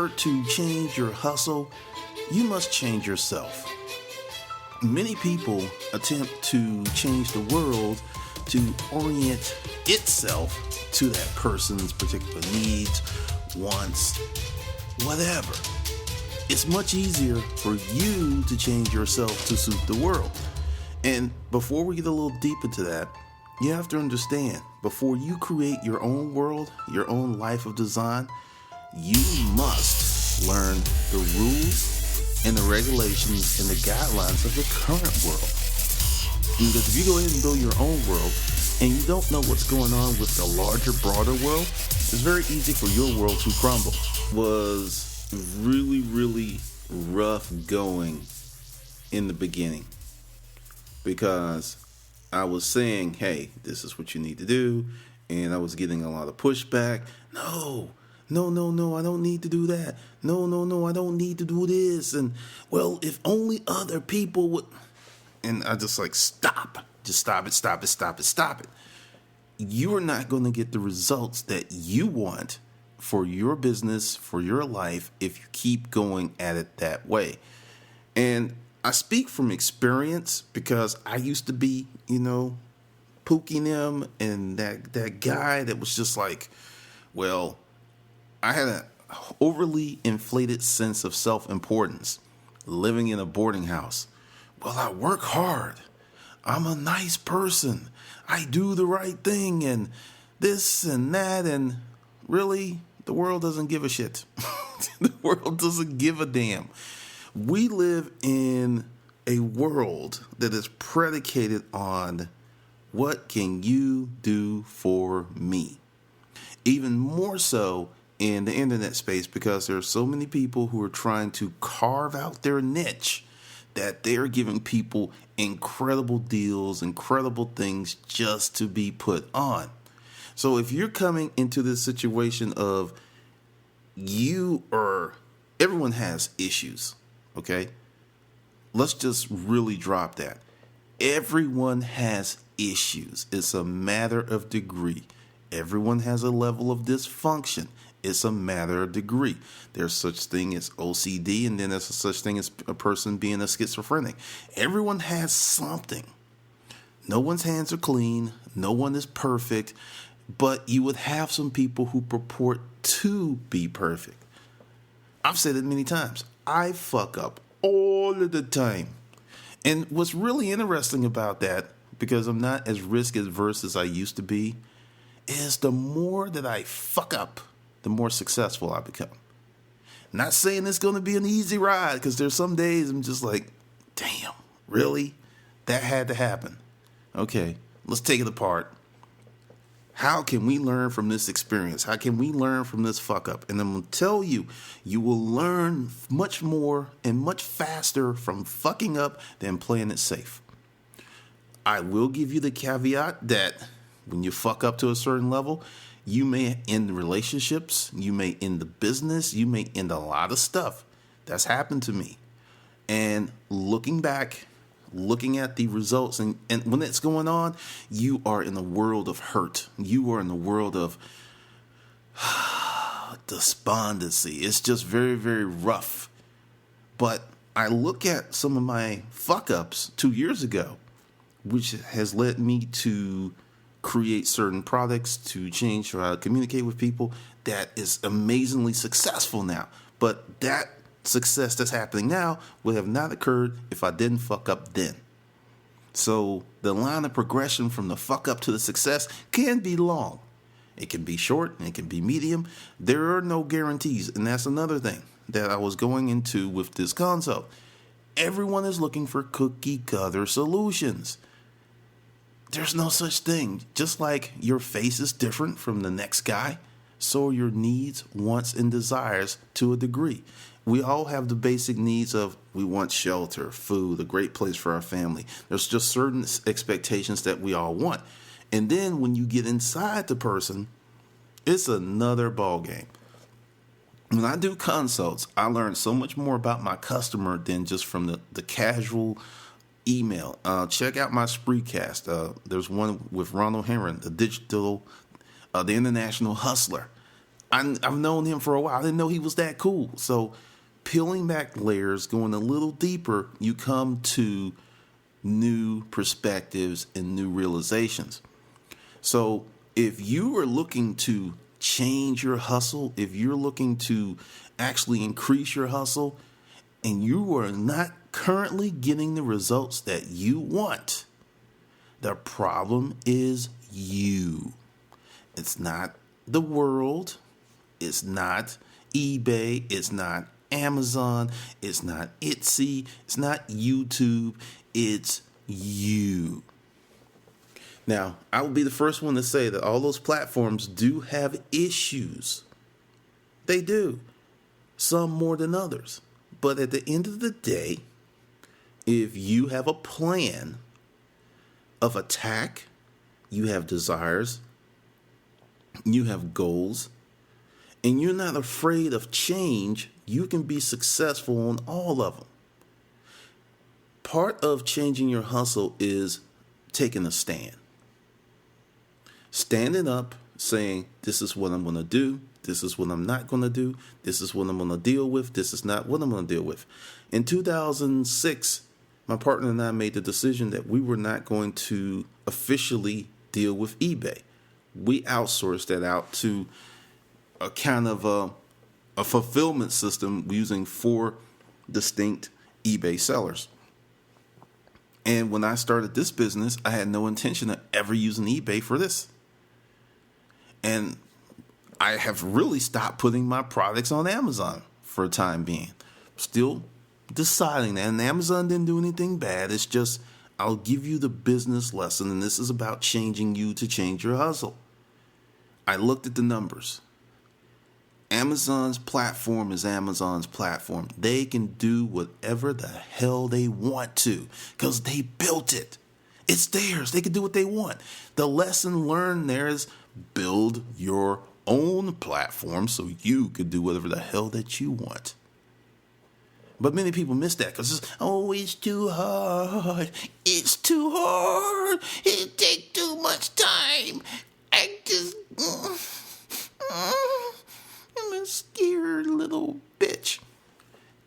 To change your hustle, you must change yourself. Many people attempt to change the world to orient itself to that person's particular needs, wants, whatever. It's much easier for you to change yourself to suit the world. And before we get a little deep into that, you have to understand, before you create your own world, your own life of design, you must learn the rules and the regulations and the guidelines of the current world. Because if you go ahead and build your own world and you don't know what's going on with the larger, broader world, it's very easy for your world to crumble. Was really, really rough going in the beginning because I was saying, hey, this is what you need to do, and I was getting a lot of pushback. No, I don't need to do that. No, I don't need to do this. And, well, if only other people would. And I just stop. Just stop it. You are not going to get the results that you want for your business, for your life, if you keep going at it that way. And I speak from experience because I used to be, Pookie them and that guy that was just well, I had an overly inflated sense of self-importance living in a boarding house. Well, I work hard. I'm a nice person. I do the right thing and this and that. And really, the world doesn't give a shit. The world doesn't give a damn. We live in a world that is predicated on what can you do for me? Even more so in the internet space because there are so many people who are trying to carve out their niche that they're giving people incredible deals, incredible things just to be put on. So if you're coming into this situation of everyone has issues, okay? Let's just really drop that. Everyone has issues. It's a matter of degree. Everyone has a level of dysfunction. It's a matter of degree. There's such thing as OCD, and then there's such thing as a person being a schizophrenic. Everyone has something. No one's hands are clean. No one is perfect. But you would have some people who purport to be perfect. I've said it many times. I fuck up all of the time. And what's really interesting about that, because I'm not as risk adverse as I used to be, is the more that I fuck up, the more successful I become. Not saying it's going to be an easy ride, because there's some days I'm just damn, really? That had to happen. Okay, let's take it apart. How can we learn from this experience? How can we learn from this fuck up? And I'm going to tell you, you will learn much more and much faster from fucking up than playing it safe. I will give you the caveat that when you fuck up to a certain level, you may end relationships, you may end the business, you may end a lot of stuff. That's happened to me. And looking back, looking at the results, and when it's going on, you are in a world of hurt. You are in a world of despondency. It's just very, very rough. But I look at some of my fuck-ups 2 years ago, which has led me to create certain products, to change how I communicate with people, that is amazingly successful now. But that success that's happening now would have not occurred if I didn't fuck up then. So the line of progression from the fuck up to the success can be long. It can be short and it can be medium. There are no guarantees. And that's another thing that I was going into with this consult. Everyone is looking for cookie cutter solutions. There's no such thing. Just like your face is different from the next guy, so are your needs, wants, and desires to a degree. We all have the basic needs of we want shelter, food, a great place for our family. There's just certain expectations that we all want. And then when you get inside the person, it's another ballgame. When I do consults, I learn so much more about my customer than just from the casual email. Check out my Spreecast. There's one with Ronald Heron, the international hustler. I've known him for a while. I didn't know he was that cool. So peeling back layers, going a little deeper, you come to new perspectives and new realizations. So if you are looking to change your hustle, if you're looking to actually increase your hustle, and you are not currently getting the results that you want, the problem is you. It's not the world. It's not eBay. It's not Amazon. It's not Etsy. It's not YouTube. It's you. Now, I will be the first one to say that all those platforms do have issues. They do. Some more than others. But at the end of the day, if you have a plan of attack, you have desires, you have goals, and you're not afraid of change, you can be successful on all of them. Part of changing your hustle is taking a stand. Standing up, saying, this is what I'm going to do. This is what I'm not going to do. This is what I'm going to deal with. This is not what I'm going to deal with. In 2006, my partner and I made the decision that we were not going to officially deal with eBay. We outsourced that out to a kind of a fulfillment system using 4 distinct eBay sellers. And when I started this business, I had no intention of ever using eBay for this. And I have really stopped putting my products on Amazon for a time being. Still deciding that. And Amazon didn't do anything bad. It's just, I'll give you the business lesson, and this is about changing you to change your hustle. I looked at the numbers. Amazon's platform is Amazon's platform. They can do whatever the hell they want to because they built it. It's theirs. They can do what they want. The lesson learned there is build your own platform so you could do whatever the hell that you want. But many people miss that because it's too hard. It's too hard. It takes too much time. I just... I'm a scared little bitch.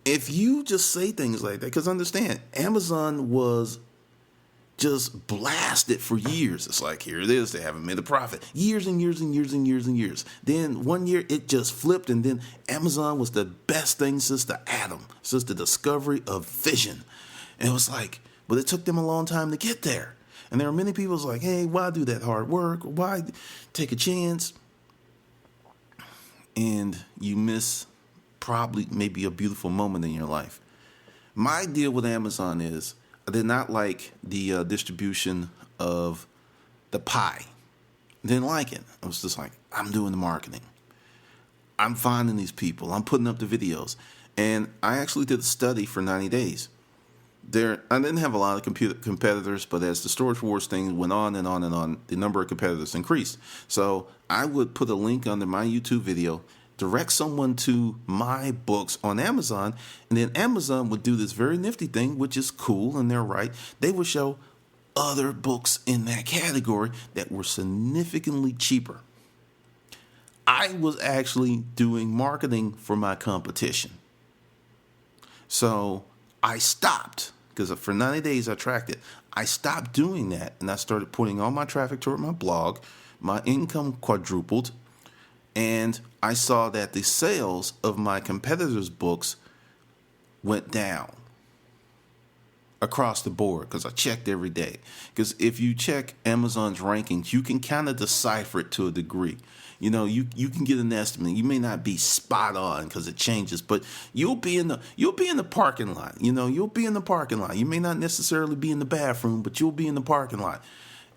If you just say things like that, because understand, Amazon was just blasted for years. It's like, here it is, they haven't made a profit. Years and years and years and years and years. Then one year it just flipped, and then Amazon was the best thing since the atom, since the discovery of fission. And it was like, but it took them a long time to get there. And there are many people who's like, hey, why do that hard work? Why take a chance? And you miss probably maybe a beautiful moment in your life. My deal with Amazon is I did not like the distribution of the pie. I didn't like it. I was just like, I'm doing the marketing. I'm finding these people. I'm putting up the videos. And I actually did a study for 90 days. I didn't have a lot of competitors, but as the storage wars thing went on and on and on, the number of competitors increased. So I would put a link under my YouTube video, direct someone to my books on Amazon, and then Amazon would do this very nifty thing, which is cool, and they're right. They would show other books in that category that were significantly cheaper. I was actually doing marketing for my competition. So I stopped, because for 90 days I tracked it. I stopped doing that, and I started putting all my traffic toward my blog. My income quadrupled, and I saw that the sales of my competitors' books went down across the board because I checked every day. Because if you check Amazon's rankings, you can kind of decipher it to a degree. You know, you can get an estimate. You may not be spot on because it changes, but you'll be in the parking lot. You know, you'll be in the parking lot. You may not necessarily be in the bathroom, but you'll be in the parking lot.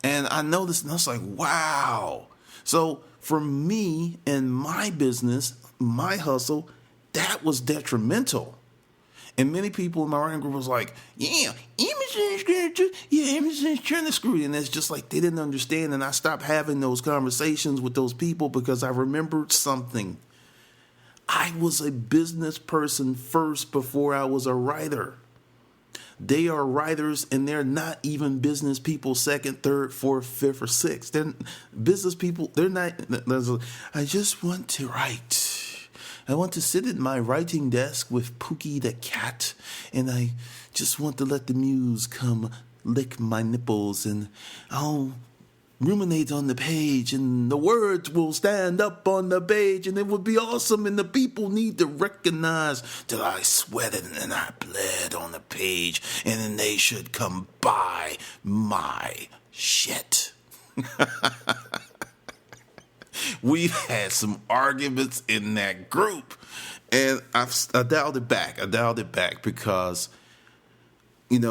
And I noticed, and I was like, wow. So for me and my business, my hustle, that was detrimental. And many people in my writing group was like, Amazon's trying to screw you. And it's just like they didn't understand. And I stopped having those conversations with those people because I remembered something. I was a business person first before I was a writer. They are writers, and they're not even business people, second, third, fourth, fifth, or sixth. They're business people. They're not. I just want to write. I want to sit at my writing desk with Pookie the cat, and I just want to let the muse come lick my nipples, and I'll ruminate on the page, and the words will stand up on the page, and it will be awesome, and the people need to recognize that I sweated and I bled on the page, and then they should come buy my shit. We've had some arguments in that group, and I dialed it back. I dialed it back because, in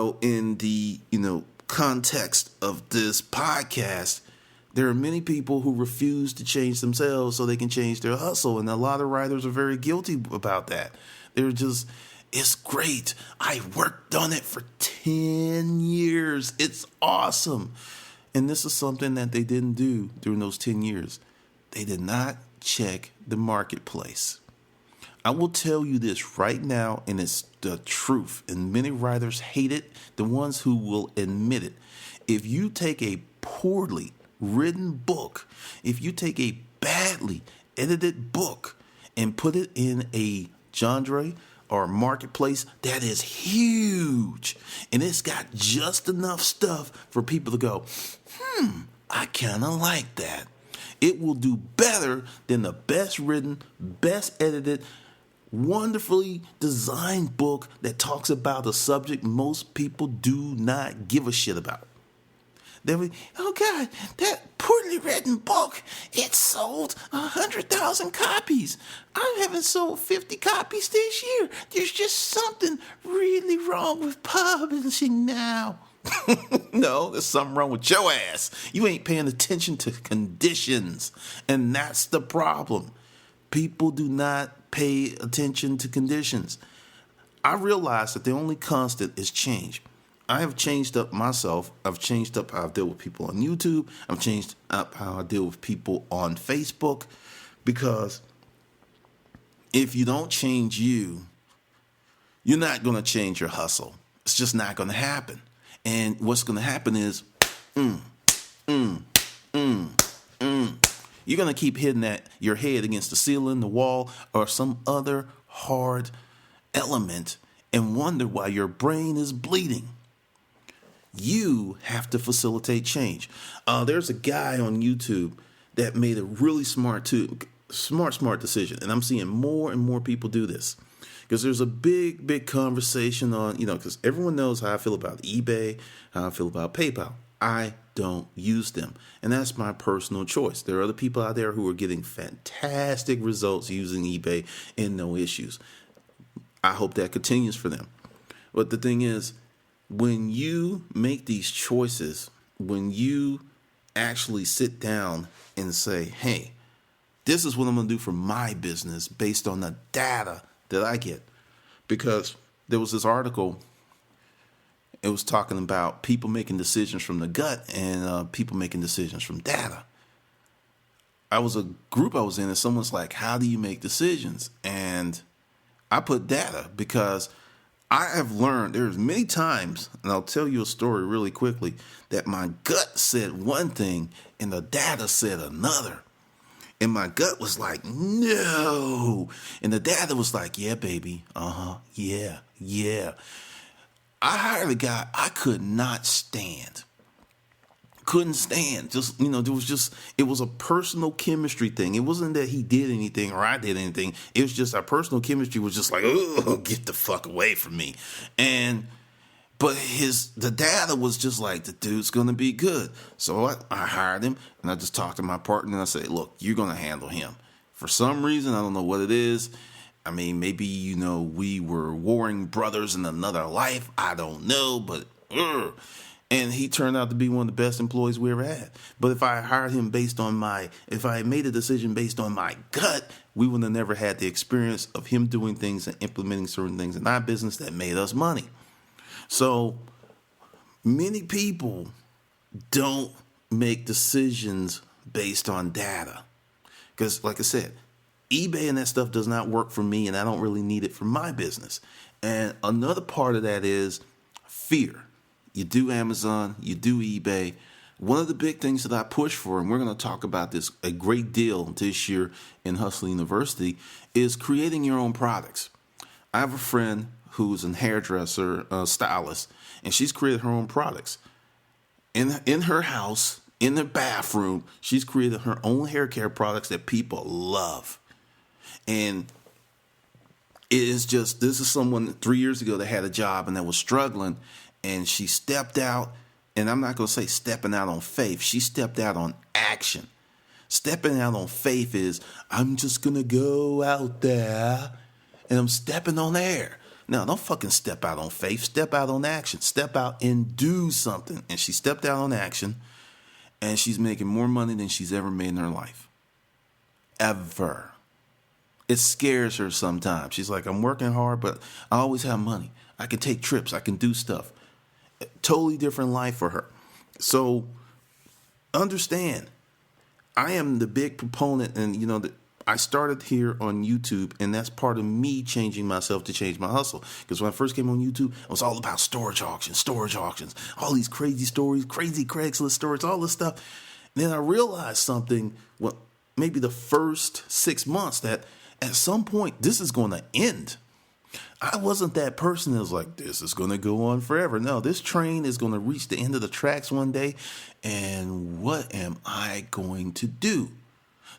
the, context of this podcast, there are many people who refuse to change themselves so they can change their hustle. And a lot of writers are very guilty about that. They're just, it's great. I worked on it for 10 years. It's awesome. And this is something that they didn't do during those 10 years. They did not check the marketplace. I will tell you this right now, and it's the truth, and many writers hate it, the ones who will admit it. If you take a poorly written book, if you take a badly edited book and put it in a genre or marketplace that is huge, and it's got just enough stuff for people to go, I kind of like that. It will do better than the best written, best edited, wonderfully designed book that talks about a subject most people do not give a shit about. They'll be, oh God, that poorly written book, it sold 100,000 copies. I haven't sold 50 copies this year. There's just something really wrong with publishing now. No, there's something wrong with your ass. You ain't paying attention to conditions. And that's the problem. People do not pay attention to conditions. I realize that the only constant is change. I have changed up myself. I've changed up how I deal with people on YouTube. I've changed up how I deal with people on Facebook. Because if you don't change you're not going to change your hustle. It's just not going to happen. And what's going to happen is, you're going to keep hitting your head against the ceiling, the wall, or some other hard element and wonder why your brain is bleeding. You have to facilitate change. There's a guy on YouTube that made a really smart decision. And I'm seeing more and more people do this. Because there's a big conversation on, because everyone knows how I feel about eBay, how I feel about PayPal. I don't use them. And that's my personal choice. There are other people out there who are getting fantastic results using eBay and no issues. I hope that continues for them. But the thing is, when you make these choices, when you actually sit down and say, hey, this is what I'm going to do for my business based on the data that I get. Because there was this article, it was talking about people making decisions from the gut and people making decisions from data. I was a group I was in and someone's like, how do you make decisions? And I put data because I have learned there's many times, and I'll tell you a story really quickly, that my gut said one thing and the data said another. And my gut was like, no. And the data was like, yeah, baby. Yeah. I hired a guy I could not stand. Couldn't stand. It was a personal chemistry thing. It wasn't that he did anything or I did anything. It was just our personal chemistry was just like, oh, get the fuck away from me. But the data was just like, the dude's going to be good. So I hired him, and I just talked to my partner, and I said, look, you're going to handle him. For some reason, I don't know what it is. I mean, maybe, we were warring brothers in another life. I don't know, but and he turned out to be one of the best employees we ever had. But if I hired him if I made a decision based on my gut, we would have never had the experience of him doing things and implementing certain things in our business that made us money. So many people don't make decisions based on data. Because like I said, eBay and that stuff does not work for me, and I don't really need it for my business. And another part of that is Fear. You do Amazon, you do eBay. One of the big things that I push for, and we're going to talk about this a great deal this year in Hustle University, is creating your own products. I have a friend who's a hairdresser, stylist, and she's created her own products. In her house, in the bathroom, she's created her own hair care products that people love. And it is just, this is someone 3 years ago that had a job and that was struggling, and she stepped out, and I'm not going to say stepping out on faith. She stepped out on action. Stepping out on faith is, I'm just going to go out there and I'm stepping on air. No, don't fucking step out on faith. Step out on action. Step out and do something. And she stepped out on action, and she's making more money than she's ever made in her life. Ever. It scares her sometimes. She's like, I'm working hard, but I always have money. I can take trips. I can do stuff. A totally different life for her. So understand, I am the big proponent, and I started here on YouTube, and that's part of me changing myself to change my hustle. Because when I first came on YouTube, it was all about storage auctions, all these crazy stories, crazy Craigslist stories, all this stuff. And then I realized something, maybe the first 6 months, that at some point, this is going to end. I wasn't that person that was like, this is going to go on forever. No, this train is going to reach the end of the tracks one day, and what am I going to do?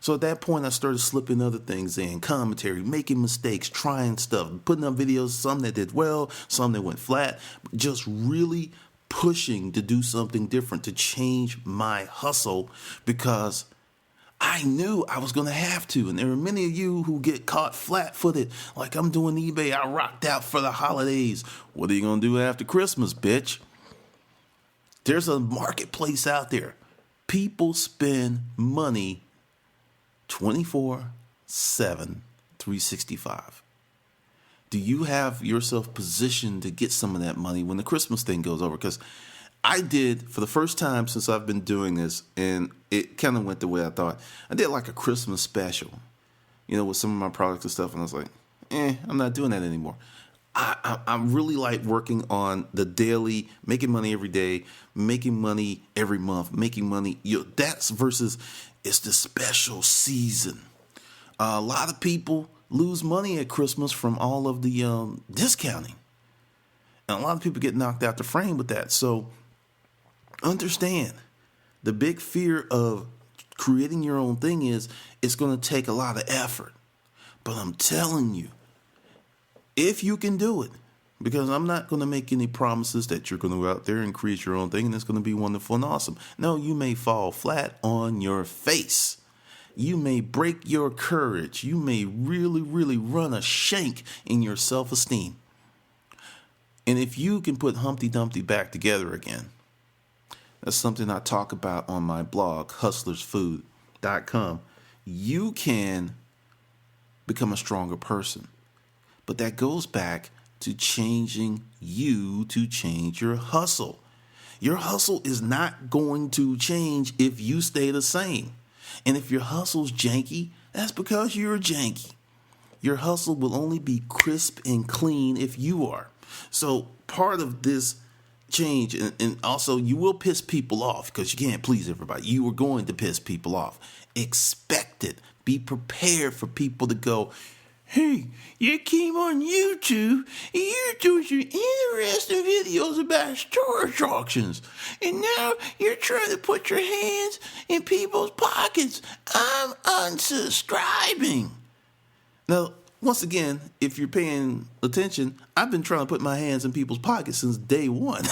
So at that point, I started slipping other things in, commentary, making mistakes, trying stuff, putting up videos, some that did well, some that went flat, just really pushing to do something different, to change my hustle, because I knew I was going to have to. And there are many of you who get caught flat-footed, like I'm doing eBay. I rocked out for the holidays. What are you going to do after Christmas, bitch? There's a marketplace out there. People spend money 24/7, 365. Do you have yourself positioned to get some of that money when the Christmas thing goes over? Because I did, for the first time since I've been doing this, and it kind of went the way I thought. I did like a Christmas special, with some of my products and stuff, and I was like, I'm not doing that anymore. I really like working on the daily, making money every day, making money every month, making money. That's versus it's the special season. A lot of people lose money at Christmas from all of the discounting. And a lot of people get knocked out the frame with that. So understand, the big fear of creating your own thing is it's going to take a lot of effort. But I'm telling you, if you can do it, because I'm not going to make any promises that you're going to go out there and create your own thing and it's going to be wonderful and awesome. No, you may fall flat on your face. You may break your courage. You may really, really run a shank in your self-esteem. And if you can put Humpty Dumpty back together again, that's something I talk about on my blog, hustlersfood.com. You can become a stronger person. But that goes back to changing you to change your hustle. Your hustle is not going to change if you stay the same. And if your hustle's janky, that's because you're janky. Your hustle will only be crisp and clean if you are. So part of this change, and also you will piss people off because you can't please everybody. You are going to piss people off. Expect it. Be prepared for people to go, hey, you came on YouTube and you're doing some interesting videos about storage auctions. And now you're trying to put your hands in people's pockets. I'm unsubscribing. Now, once again, if you're paying attention, I've been trying to put my hands in people's pockets since day one.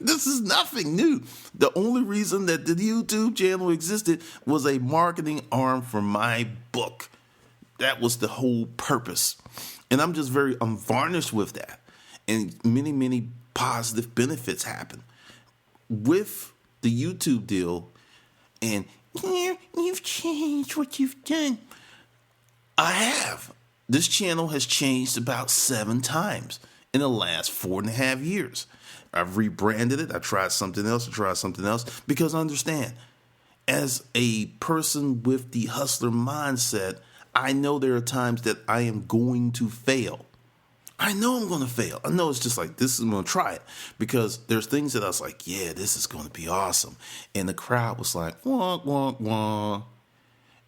This is nothing new. The only reason that the YouTube channel existed was a marketing arm for my book. That was the whole purpose. And I'm varnished with that. And many, many positive benefits happen with the YouTube deal. And you've changed what you've done. I have. This channel has changed about 7 times in the last 4.5 years. I've rebranded it. I tried something else. Because understand, as a person with the hustler mindset, I know there are times that I am going to fail. I know I'm going to fail. I know it's just like, this is, I'm going to try it. Because there's things that I was like, yeah, this is going to be awesome. And the crowd was like, wah, wah, wah.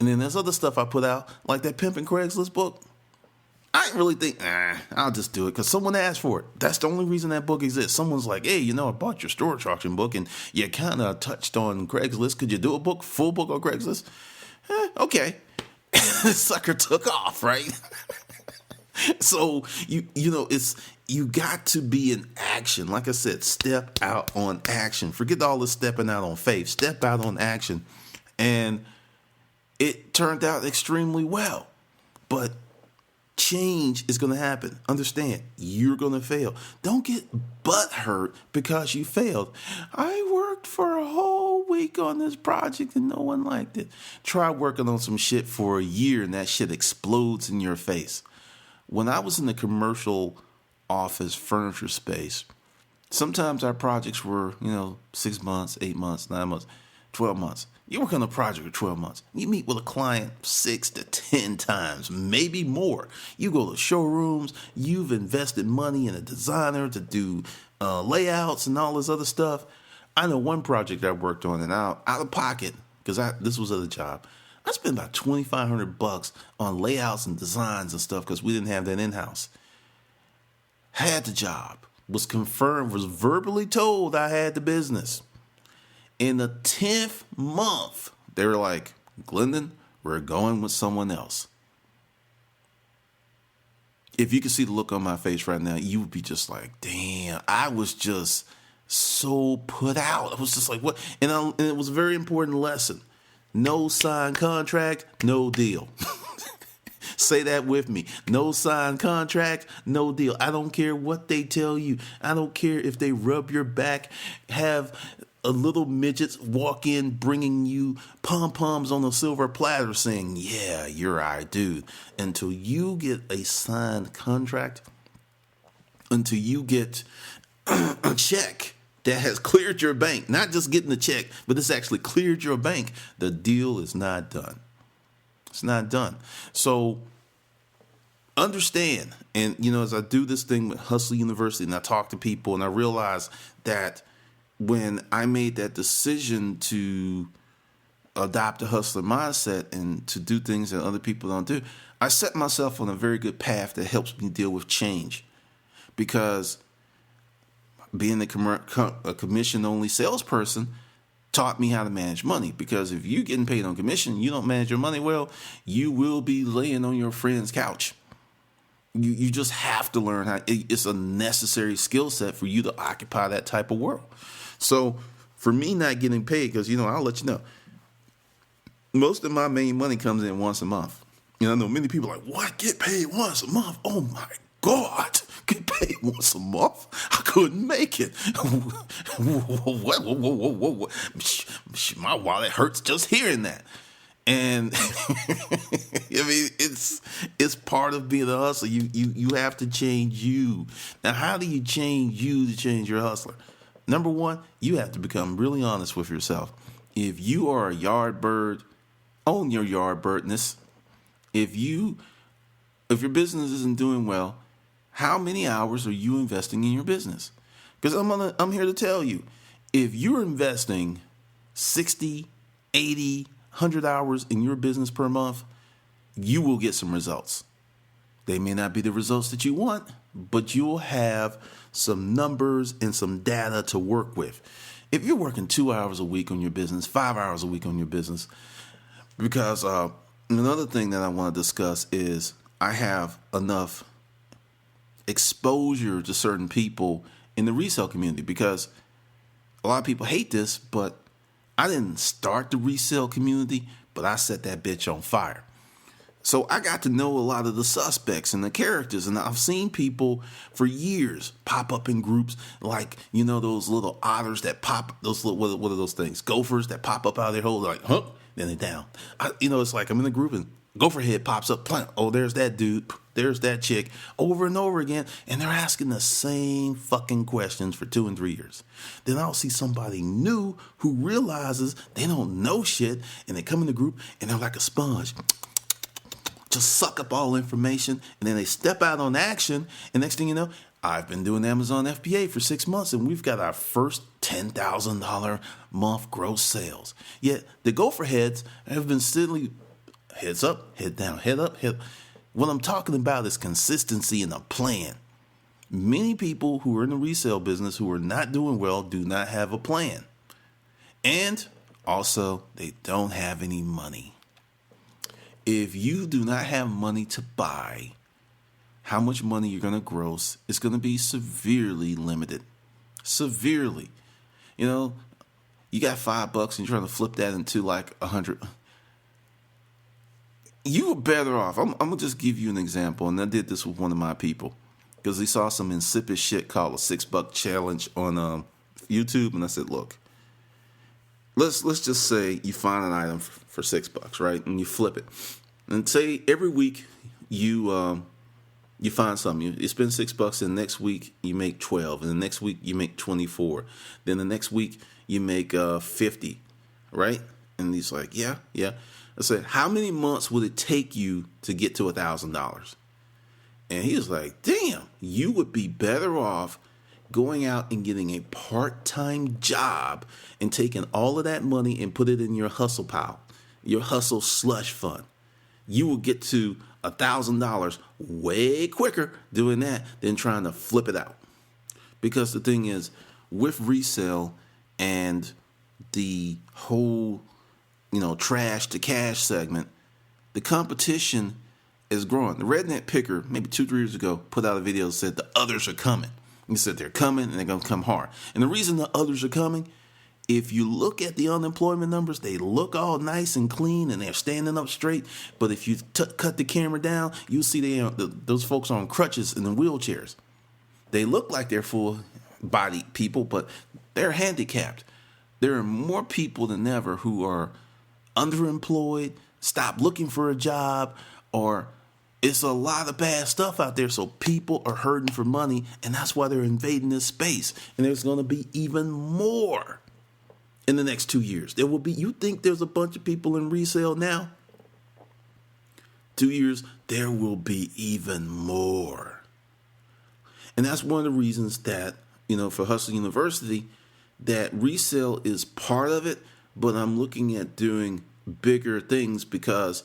And then there's other stuff I put out, like that Pimpin' Craigslist book. I didn't really think, I'll just do it because someone asked for it. That's the only reason that book exists. Someone's like, hey, I bought your storage auction book and you kind of touched on Craigslist. Could you do a full book on Craigslist? Okay. The sucker took off, right? So, you got to be in action. Like I said, step out on action. Forget all this stepping out on faith. Step out on action. And it turned out extremely well. But change is going to happen. Understand, you're going to fail. Don't get butthurt because you failed. I worked for a whole week on this project and no one liked it. Try working on some shit for a year and that shit explodes in your face. When I was in the commercial office furniture space, sometimes our projects were, 6 months, 8 months, 9 months, 12 months. You work on a project for 12 months. You meet with a client 6 to 10 times, maybe more. You go to showrooms. You've invested money in a designer to do layouts and all this other stuff. I know one project I worked on, and out of pocket, because this was at a job, I spent about $2,500 on layouts and designs and stuff because we didn't have that in-house. Had the job, was confirmed, was verbally told I had the business. In the 10th month, they were like, Glendon, we're going with someone else. If you could see the look on my face right now, you would be just like, damn, I was just so put out. I was just like, what? And it was a very important lesson. No signed contract, no deal. Say that with me. No signed contract, no deal. I don't care what they tell you. I don't care if they rub your back, have a little midgets walk in bringing you pom-poms on a silver platter saying, yeah, you're our dude. Until you get a signed contract, until you get a check that has cleared your bank, not just getting the check, but it's actually cleared your bank, the deal is not done. It's not done. So understand, and as I do this thing with Hustle University and I talk to people and I realize that when I made that decision to adopt a hustler mindset and to do things that other people don't do, I set myself on a very good path that helps me deal with change. Because being a commission-only salesperson taught me how to manage money. Because if you're getting paid on commission, you don't manage your money well, you will be laying on your friend's couch. You just have to learn how. It's a necessary skill set for you to occupy that type of world. So for me not getting paid, because, I'll let you know, most of my main money comes in once a month. I know many people are like, what? Get paid once a month? Oh, my God. Get paid once a month? I couldn't make it. What? My wallet hurts just hearing that. And it's part of being a hustler. You have to change you. Now, how do you change you to change your hustler? Number one, you have to become really honest with yourself. If you are a yard bird, own your yard birdness. If your business isn't doing well, how many hours are you investing in your business? Because I'm here to tell you, if you're investing 60, 80, 100 hours in your business per month, you will get some results. They may not be the results that you want, but you'll have some numbers and some data to work with. If you're working 2 hours a week on your business, 5 hours a week on your business, because another thing that I want to discuss is I have enough exposure to certain people in the resale community, because a lot of people hate this, but I didn't start the resale community, but I set that bitch on fire. So I got to know a lot of the suspects and the characters, and I've seen people for years pop up in groups like, those little otters that pop, those little, what are those things? Gophers that pop up out of their hole, like, huh? Then they're down. It's like I'm in a group and gopher head pops up, plant. Oh, there's that dude. There's that chick, over and over again. And they're asking the same fucking questions for 2 and 3 years. Then I'll see somebody new who realizes they don't know shit, and they come in the group and they're like a sponge. just suck up all information, and then they step out on action, and next thing you know, I've been doing Amazon FBA for 6 months, and we've got our first $10,000 month gross sales. Yet the gopher heads have been steadily heads up, head down, head up, head. What I'm talking about is consistency and a plan. Many people who are in the resale business who are not doing well do not have a plan. And also, they don't have any money. If you do not have money to buy, how much money you're going to gross is going to be severely limited. Severely. You know, you got $5 and you're trying to flip that into like 100. You were better off. I'm going to just give you an example. And I did this with one of my people because he saw some insipid shit called a $6 challenge on YouTube. And I said, look, let's just say you find an item for $6, right? And you flip it. And say every week you find something. You spend $6, and the next week you make 12, and the next week you make 24. Then the next week you make 50, right? And he's like, yeah. I said, how many months would it take you to get to $1,000? And he was like, damn, you would be better off going out and getting a part-time job and taking all of that money and put it in your hustle pile, your hustle slush fund. You will get to $1,000 way quicker doing that than trying to flip it out. Because the thing is, with resale and the whole, trash to cash segment, the competition is growing. The Redneck Picker, maybe 2-3 years ago, put out a video that said the others are coming. He said they're coming and they're going to come hard. And the reason the others are coming, if you look at the unemployment numbers, they look all nice and clean and they're standing up straight. But if you cut the camera down, you'll see those folks are on crutches and in wheelchairs. They look like they're full-bodied people, but they're handicapped. There are more people than ever who are underemployed, stop looking for a job, or it's a lot of bad stuff out there. So people are hurting for money, and that's why they're invading this space. And there's going to be even more in the next 2 years. There will be, you think there's a bunch of people in resale now? 2 years, there will be even more. And that's one of the reasons that, for Hustle University, that resale is part of it, but I'm looking at doing bigger things because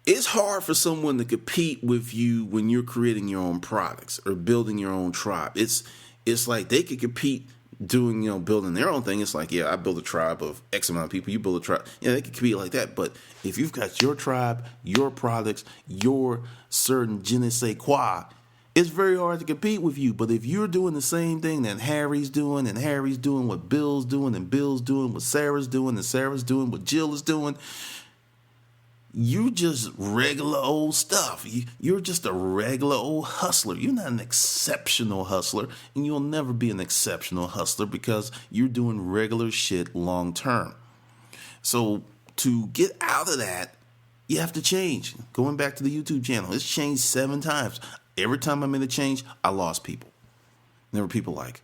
it's hard for someone to compete with you when you're creating your own products or building your own tribe. It's like they could compete doing, building their own thing. It's like, I build a tribe of X amount of people. You build a tribe. They could compete like that. But if you've got your tribe, your products, your certain je ne sais quoi, it's very hard to compete with you. But if you're doing the same thing that Harry's doing, and Harry's doing what Bill's doing, and Bill's doing what Sarah's doing, and Sarah's doing what Jill is doing, you just regular old stuff. You're just a regular old hustler. You're not an exceptional hustler, and you'll never be an exceptional hustler because you're doing regular shit long term. So to get out of that, you have to change. Going back to the YouTube channel, it's changed 7 times. Every time I made a change, I lost people. There were people like,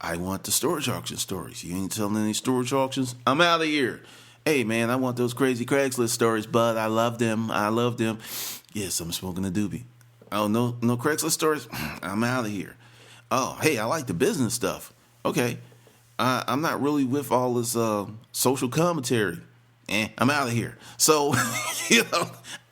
I want the storage auction stories. You ain't selling any storage auctions? I'm out of here. Hey, man, I want those crazy Craigslist stories, bud. I love them. Yes, I'm smoking a doobie. Oh, no Craigslist stories? I'm out of here. Oh, hey, I like the business stuff. Okay. I'm not really with all this social commentary. I'm out of here. So,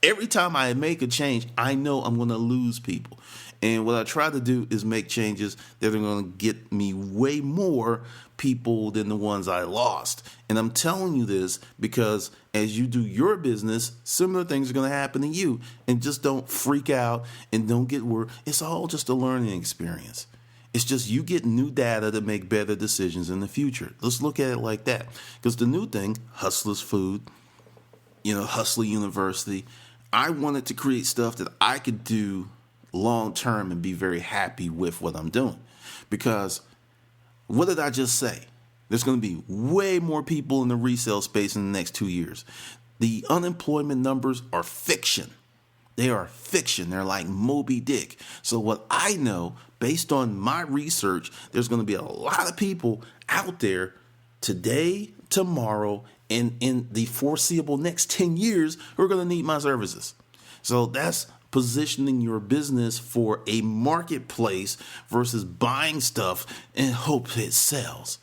every time I make a change, I know I'm going to lose people. And what I try to do is make changes that are going to get me way more people than the ones I lost. And I'm telling you this because as you do your business, similar things are going to happen to you. And just don't freak out and don't get worried. It's all just a learning experience. It's just you get new data to make better decisions in the future. Let's look at it like that. Because the new thing, Hustler's Food, Hustler University, I wanted to create stuff that I could do long term and be very happy with what I'm doing. Because what did I just say? There's going to be way more people in the resale space in the next 2 years. The unemployment numbers are fiction. They are fiction. They're like Moby Dick. So what I know, based on my research, there's going to be a lot of people out there today, tomorrow, and in the foreseeable next 10 years who are going to need my services. So that's positioning your business for a marketplace versus buying stuff and hope it sells.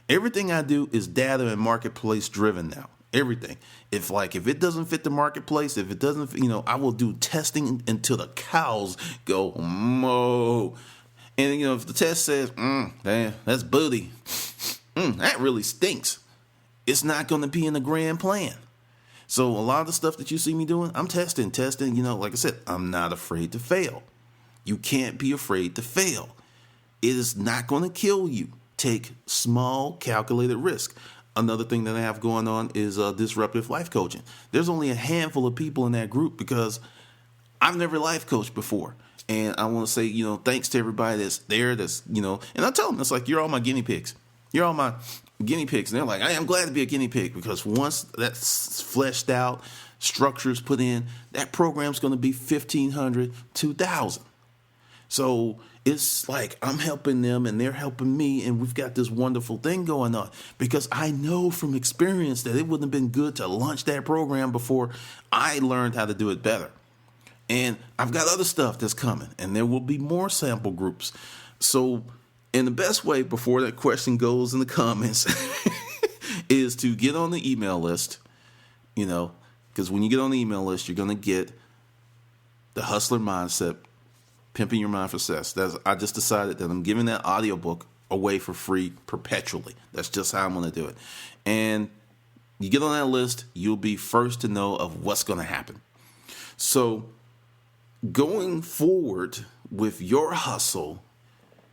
Everything I do is data and marketplace driven now. Everything. If it doesn't fit the marketplace, if it doesn't, I will do testing until the cows go moo. And if the test says, damn, that's booty, that really stinks, it's not going to be in the grand plan. So a lot of the stuff that you see me doing, I'm testing. Like I said, I'm not afraid to fail. You can't be afraid to fail. It is not going to kill you. Take small, calculated risk. Another thing that I have going on is disruptive life coaching. There's only a handful of people in that group because I've never life coached before. And I want to say, thanks to everybody that's there, and I tell them, it's like, you're all my guinea pigs. You're all my guinea pigs. And they're like, I am glad to be a guinea pig, because once that's fleshed out, structures put in, that program's going to be 1,500, 2,000. So it's like I'm helping them and they're helping me, and we've got this wonderful thing going on, because I know from experience that it wouldn't have been good to launch that program before I learned how to do it better. And I've got other stuff that's coming, and there will be more sample groups. So, and the best way before that question goes in the comments is to get on the email list, because when you get on the email list, you're going to get the Hustler Mindset, Pimping Your Mind for Success. I just decided that I'm giving that audiobook away for free perpetually. That's just how I'm going to do it. And you get on that list, you'll be first to know of what's going to happen. So going forward with your hustle,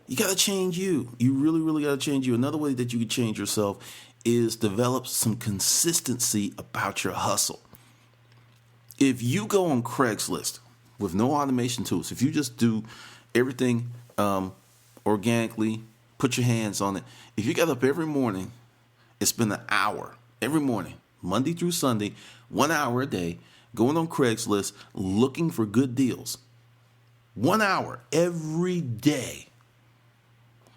you got to change you. You really, really got to change you. Another way that you can change yourself is develop some consistency about your hustle. If you go on Craigslist with no automation tools, if you just do everything organically, put your hands on it. If you got up every morning and spend an hour every morning, Monday through Sunday, 1 hour a day, going on Craigslist, looking for good deals. 1 hour every day.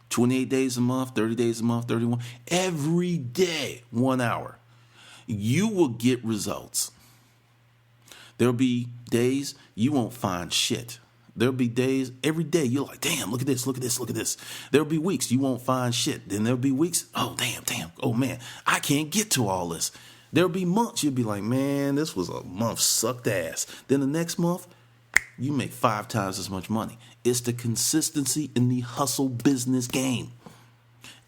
28 days a month, 30 days a month, 31. Every day, 1 hour. You will get results. There'll be days you won't find shit. There'll be days, every day, you're like, damn, look at this, look at this, look at this. There'll be weeks you won't find shit. Then there'll be weeks, oh, damn, oh, man, I can't get to all this. There'll be months you'll be like, man, this was a month sucked ass. Then the next month, you make 5 times as much money. It's the consistency in the hustle business game.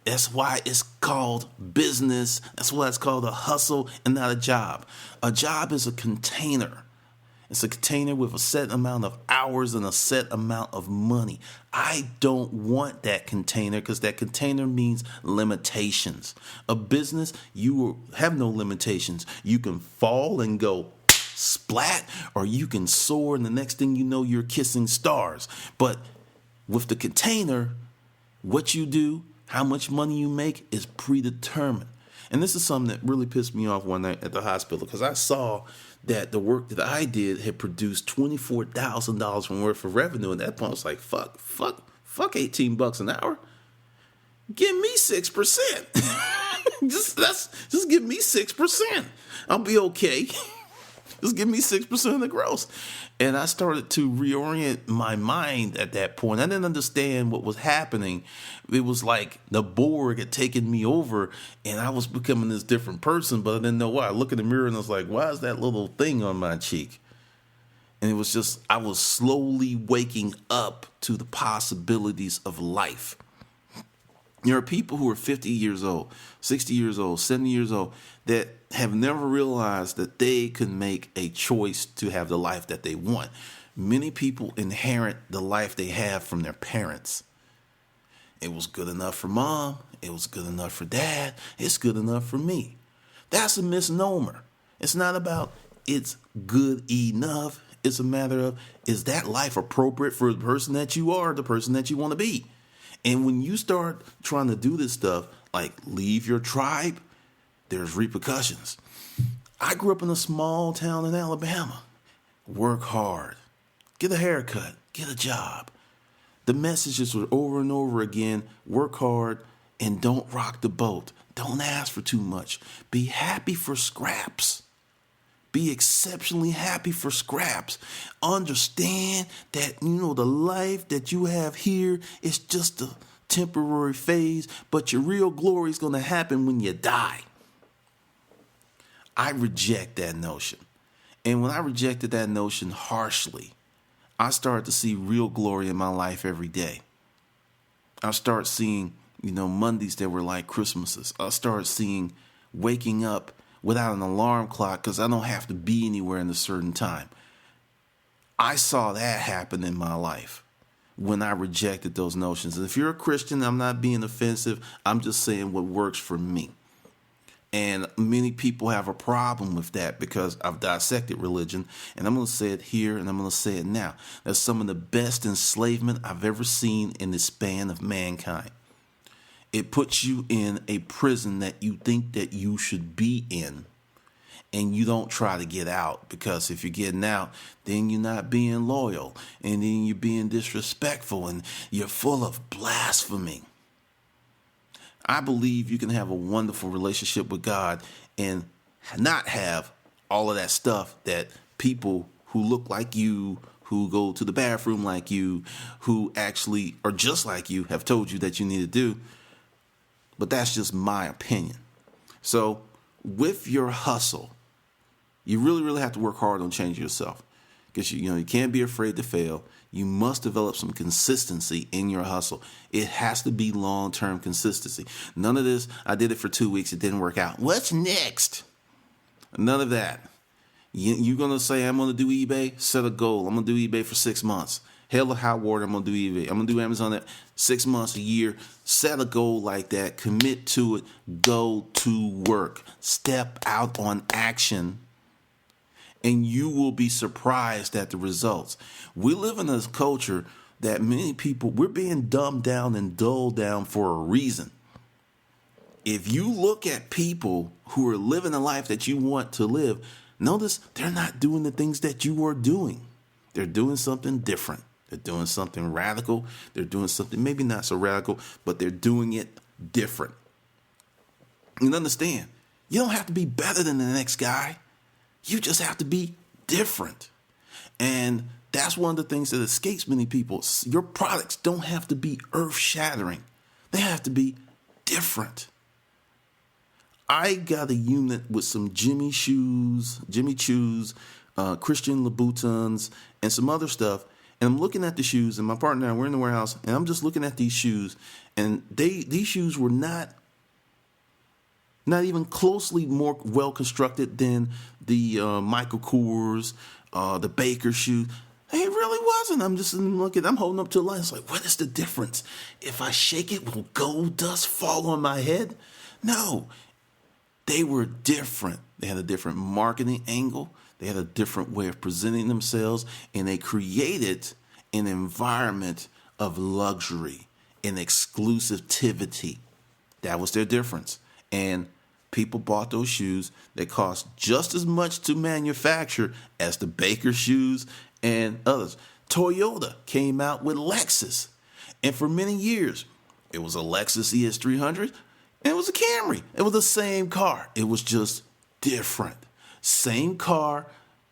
That's why it's called business. That's why it's called a hustle and not a job. A job is a container. It's a container with a set amount of hours and a set amount of money. I don't want that container, because that container means limitations. A business, you have no limitations. You can fall and go splat, or you can soar, and the next thing you know, you're kissing stars. But with the container, what you do, how much money you make is predetermined. And this is something that really pissed me off one night at the hospital, because I saw that the work that I did had produced $24,000 worth of revenue. And at that point, I was like, fuck $18 an hour. Give me 6%. just give me 6%. I'll be okay. Just give me 6% of the gross. And I started to reorient my mind at that point. I didn't understand what was happening. It was like the Borg had taken me over, and I was becoming this different person, but I didn't know why. I look in the mirror and I was like, why is that little thing on my cheek? And it was just, I was slowly waking up to the possibilities of life. There are people who are 50 years old, 60 years old, 70 years old that have never realized that they can make a choice to have the life that they want. Many people inherit the life they have from their parents. It was good enough for mom. It was good enough for dad. It's good enough for me. That's a misnomer. It's not about it's good enough. It's a matter of, is that life appropriate for the person that you are, the person that you want to be? And when you start trying to do this stuff, like leave your tribe, there's repercussions. I grew up in a small town in Alabama. Work hard. Get a haircut. Get a job. The messages were over and over again. Work hard and don't rock the boat. Don't ask for too much. Be happy for scraps. Be exceptionally happy for scraps. Understand that, the life that you have here is just a temporary phase, but your real glory is going to happen when you die. I reject that notion. And when I rejected that notion harshly, I started to see real glory in my life every day. I started seeing, Mondays that were like Christmases. I started seeing waking up without an alarm clock because I don't have to be anywhere in a certain time. I saw that happen in my life when I rejected those notions. And if you're a Christian, I'm not being offensive. I'm just saying what works for me. And many people have a problem with that because I've dissected religion. And I'm going to say it here and I'm going to say it now. That's some of the best enslavement I've ever seen in the span of mankind. It puts you in a prison that you think that you should be in. And you don't try to get out, because if you're getting out, then you're not being loyal. And then you're being disrespectful and you're full of blasphemy. I believe you can have a wonderful relationship with God and not have all of that stuff that people who look like you, who go to the bathroom like you, who actually are just like you, have told you that you need to do. But that's just my opinion. So with your hustle, you really, really have to work hard on changing yourself, because you can't be afraid to fail. You must develop some consistency in your hustle. It has to be long-term consistency. None of this, I did it for 2 weeks, it didn't work out. What's next? None of that. You're going to say, I'm going to do eBay? Set a goal. I'm going to do eBay for 6 months. Hell or high water, I'm going to do eBay. I'm going to do Amazon at 6 months, a year. Set a goal like that. Commit to it. Go to work. Step out on action. And you will be surprised at the results. We live in a culture that many people, we're being dumbed down and dulled down for a reason. If you look at people who are living the life that you want to live, notice they're not doing the things that you are doing. They're doing something different. They're doing something radical. They're doing something maybe not so radical, but they're doing it different. And understand, you don't have to be better than the next guy. You just have to be different. And that's one of the things that escapes many people. Your products don't have to be earth-shattering. They have to be different. I got a unit with some Jimmy Choos, Christian Louboutins, and some other stuff. And I'm looking at the shoes, and my partner and I, we're in the warehouse, and I'm just looking at these shoes. And these shoes were not even closely more well constructed than the Michael Kors, the Baker shoe. It really wasn't. I'm just looking. I'm holding up to the light. It's like, what is the difference? If I shake it, will gold dust fall on my head? No, they were different. They had a different marketing angle. They had a different way of presenting themselves, and they created an environment of luxury and exclusivity. That was their difference. And people bought those shoes that cost just as much to manufacture as the Baker shoes and others. Toyota came out with Lexus. And for many years, it was a Lexus ES300 and it was a Camry. It was the same car. It was just different. Same car,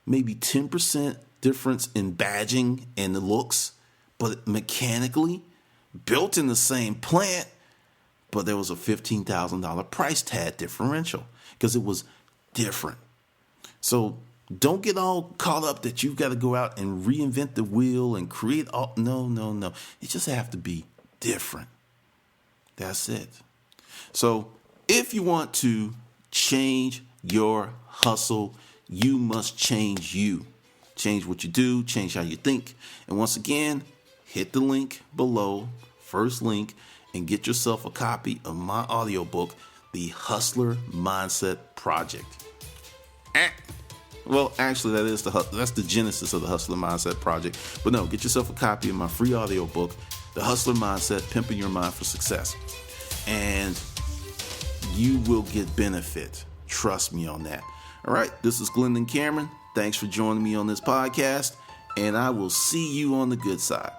maybe 10% difference in badging and the looks, but mechanically built in the same plant. But there was a $15,000 price tag differential because it was different. So don't get all caught up that you've got to go out and reinvent the wheel and create all. No. You just have to be different. That's it. So if you want to change your hustle, you must change you. Change what you do, change how you think. And once again, hit the link below, first link, and get yourself a copy of my audiobook, The Hustler Mindset Project. Well, actually, that's the genesis of the Hustler Mindset Project. But no, get yourself a copy of my free audiobook, The Hustler Mindset, Pimping Your Mind for Success. And you will get benefit. Trust me on that. All right, this is Glendon Cameron. Thanks for joining me on this podcast, and I will see you on the good side.